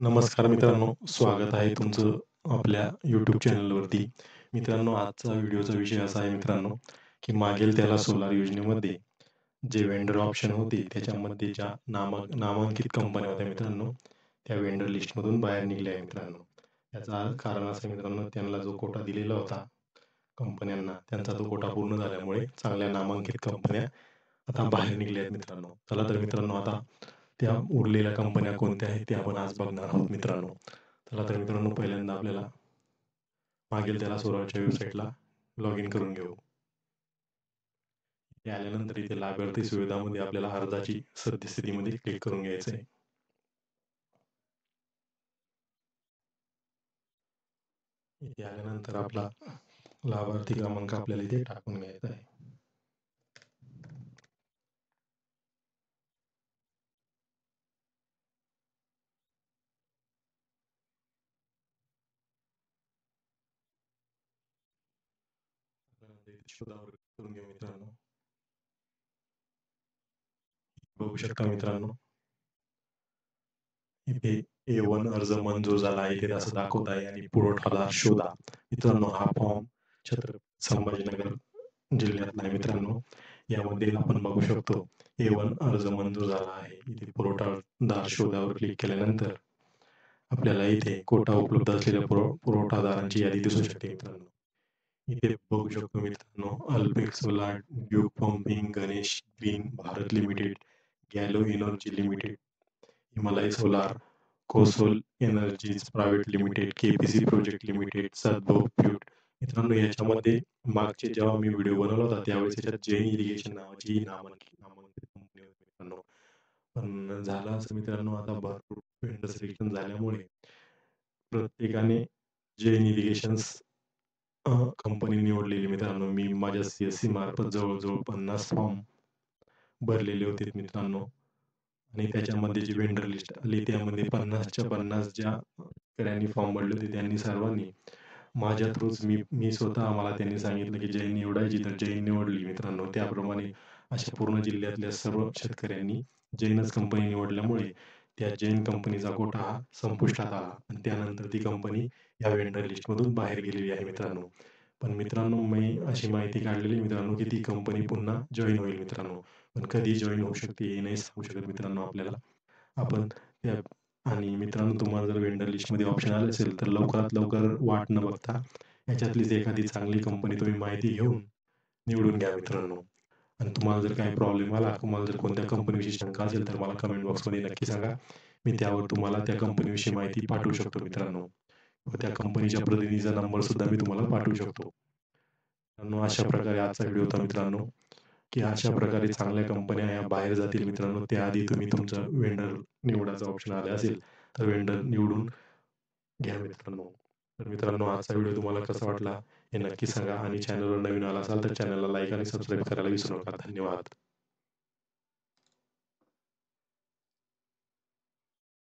नमस्कार मित्रांनो, स्वागत आहे तुमचं आपल्या यूट्यूब चॅनलवरती. मित्रांनो, आजचा व्हिडिओचा विषय असा आहे मित्रांनो, की मागेल त्याला सोलार योजनेमध्ये जे वेंडर ऑप्शन होते, त्याच्यामध्ये ज्या नामांकित कंपन्या होत्या मित्रांनो, त्या वेंडर लिस्टमधून बाहेर निघल्या आहे मित्रांनो. याचं कारण असं मित्रांनो, त्यांना जो कोटा दिलेला होता कंपन्यांना, त्यांचा तो कोटा पूर्ण झाल्यामुळे चांगल्या नामांकित कंपन्या आता बाहेर निघल्या आहेत मित्रांनो. चला तर मित्रांनो, आता त्या उरलेल्या कंपन्या कोणत्या आहेत ते आपण आज बघणार आहोत मित्रांनो. चला तर मित्रांनो, पहिल्यांदा आपल्याला मागेल त्याला सोलारच्या वेबसाईटला लॉग इन करून घेऊ. इथे आल्यानंतर इथे लाभार्थी सुविधामध्ये आपल्याला अर्जाची सद्यस्थितीमध्ये क्लिक करून घ्यायचं आहे. इथे आल्यानंतर आपला लाभार्थी क्रमांक आपल्याला इथे टाकून घ्यायचा आहे. शोधावर करून घेऊ मित्रांनो. बघू शकता मित्रांनो, इथे A1 अर्ज मंजूर झाला आहे इथे असं दाखवत आहे आणि पुरवठादार शोधा. मित्रांनो, हा फॉर्म छत्रपती संभाजीनगर जिल्ह्यातला आहे मित्रांनो. यामध्ये आपण बघू शकतो A1 अर्ज मंजूर झाला आहे. इथे पुरवठादार शोधावर क्लिक केल्यानंतर आपल्याला इथे कोटा उपलब्ध असलेल्या पुरवठादारांची यादी दिसू शकते मित्रांनो. इथे बघू शकतो मित्रांनो, Alpex solar, Duke pumping, Ganesh green Bharat limited, Gallo energy limited, Himalaya solar, Kosol energies private limited, KPC project limited, Sadbhav प्यूट. मित्रांनो, याच्यामध्ये मागचे जेव्हा मी व्हिडिओ बनवला होता त्यावेळेस याच्यात जैन इरिगेशन नावाची नामांकित कंपनी होती मित्रांनो. पण झालं असं मित्रांनो, आता भरपूर वेंडर सिलेक्शन झाल्यामुळे प्रत्येकाने जैन इरिगेशन्स कंपनी निवडलेली मित्रांनो. मी माझ्या CSC मार्फत जवळजवळ 50 फॉर्म भरलेले होते मित्रांनो. आणि त्याच्यामध्ये जी वेंडर लिस्ट आली त्यामध्ये 50च्या 50 ज्या शेतकऱ्यांनी फॉर्म भरले होते त्यांनी सर्वांनी माझ्या थ्रूच मी स्वतः मला त्यांनी सांगितलं की जैन निवडायची, तर जैन निवडली मित्रांनो. त्याप्रमाणे अशा पूर्ण जिल्ह्यातल्या सर्व शेतकऱ्यांनी जैनच कंपनी निवडल्यामुळे त्या जैन कंपनीचा कोटा हा संपुष्टात आला आणि त्यानंतर ती कंपनी या वेंडर लिस्टमधून बाहेर गेलेली आहे मित्रांनो. पण मित्रांनो, मी अशी माहिती काढलेली मित्रांनो की ती कंपनी पुन्हा जॉईन होईल मित्रांनो. पण कधी जॉईन होऊ शकते हे नाही सांगू शकत मित्रांनो आपल्याला. आपण त्या आणि मित्रांनो, तुम्हाला जर वेंडर लिस्टमध्ये ऑप्शन आले असेल तर लवकरात लवकर वाट न बघता याच्यातलीच एखादी चांगली कंपनी तुम्ही माहिती घेऊन निवडून घ्या मित्रांनो. आणि तुम्हाला जर काही प्रॉब्लेम आला, तुम्हाला जर कोणत्या कंपनीविषयी शंका असेल तर मला कमेंट बॉक्समध्ये नक्की सांगा. मी त्यावर तुम्हाला त्या कंपनीविषयी माहिती पाठवू शकतो मित्रांनो. व त्या कंपनीच्या प्रतिनिधीचा नंबर सुद्धा मी तुम्हाला पाठवू शकतो. मित्रांनो, अशा प्रकारे आजचा व्हिडिओ होता मित्रांनो, की अशा प्रकारे चांगल्या कंपन्या या बाहेर जातील मित्रांनो. त्याआधी तुम्ही तुमचं वेंडर निवडायचा ऑप्शन आले असेल तर वेंडर निवडून घ्या मित्रांनो. तर मित्रांनो, आजचा व्हिडिओ तुम्हाला कसा वाटला हे नक्की सांगा आणि चॅनलवर नवीन आला असाल तर चॅनलला लाईक आणि सबस्क्राईब करायला विसरू नका. धन्यवाद.